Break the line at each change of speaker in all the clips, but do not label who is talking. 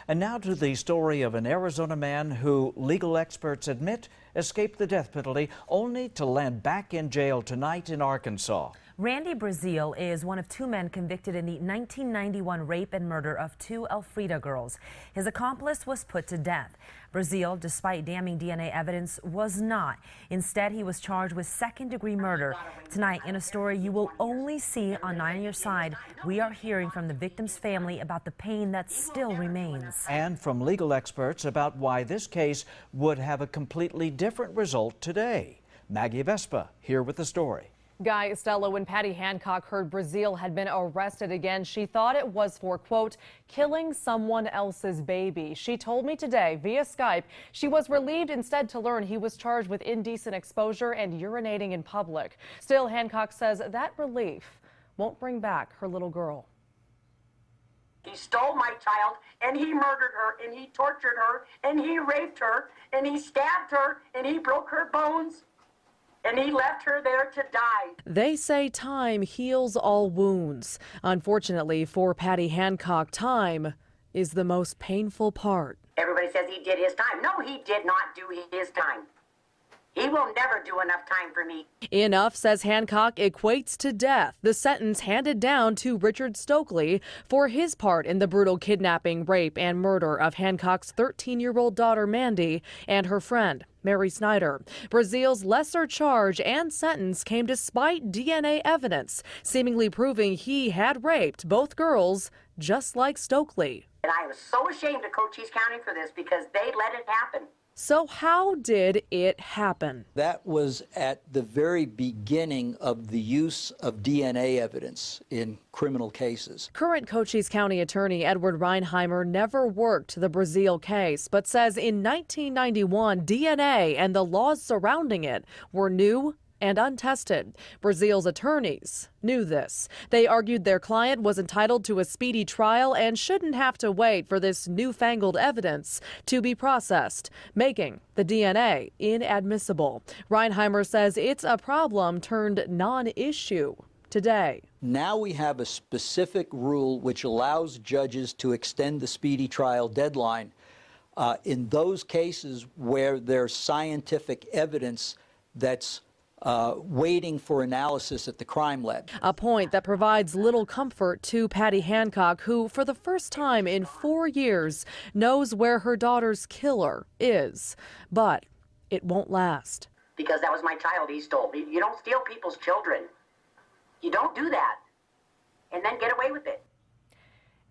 And now to the story of an Arizona man who legal experts admit escaped the death penalty only to land back in jail tonight in Arkansas.
Randy Brazil is one of two men convicted in the 1991 rape and murder of two Elfrida girls. His accomplice was put to death. Brazil, despite damning DNA evidence, was not. Instead, he was charged with second-degree murder. Tonight, in a story you will only see on 9 on Your Side, we are hearing from the victim's family about the pain that still remains.
And from legal experts about why this case would have a completely different result today. Maggie Vespa here with the story.
Guy, Stella, when Patty Hancock heard Brazil had been arrested again, she thought it was for, quote, killing someone else's baby. She told me today via Skype she was relieved instead to learn he was charged with indecent exposure and urinating in public. Still, Hancock says that relief won't bring back her little girl.
He stole my child, and he murdered her, and he tortured her, and he raped her, and he stabbed her, and he broke her bones. And he left her there to die.
They say time heals all wounds. Unfortunately for Patty Hancock, time is the most painful part.
Everybody says he did his time. No, he did not do his time. He will never do enough time for me.
Enough, says Hancock, equates to death, the sentence handed down to Richard Stokely for his part in the brutal kidnapping, rape, and murder of Hancock's 13-year-old daughter, Mandy, and her friend, Mary Snyder. Brazil's lesser charge and sentence came despite DNA evidence, seemingly proving he had raped both girls, just like Stokely.
And I was so ashamed of Cochise County for this because they let it happen.
So how did it happen?
That was at the very beginning of the use of DNA evidence in criminal cases.
Current Cochise County Attorney Edward Reinheimer never worked the Brazil case, but says in 1991, DNA and the laws surrounding it were new and untested. Brazil's attorneys knew this. They argued their client was entitled to a speedy trial and shouldn't have to wait for this newfangled evidence to be processed, making the DNA inadmissible. Reinheimer says it's a problem turned non-issue today.
Now we have a specific rule which allows judges to extend the speedy trial deadline in those cases where there's scientific evidence that's waiting for analysis at the crime lab.
A point that provides little comfort to Patty Hancock, who for the first time in 4 years knows where her daughter's killer is. But it won't last.
Because that was my child he stole. You don't steal people's children. You don't do that and then get away with it.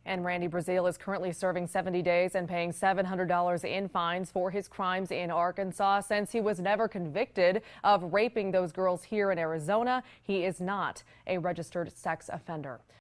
And Randy Brazil is currently serving 70 days and paying $700 in fines for his crimes in Arkansas. Since he was never convicted of raping those girls here in Arizona, he is not a registered sex offender.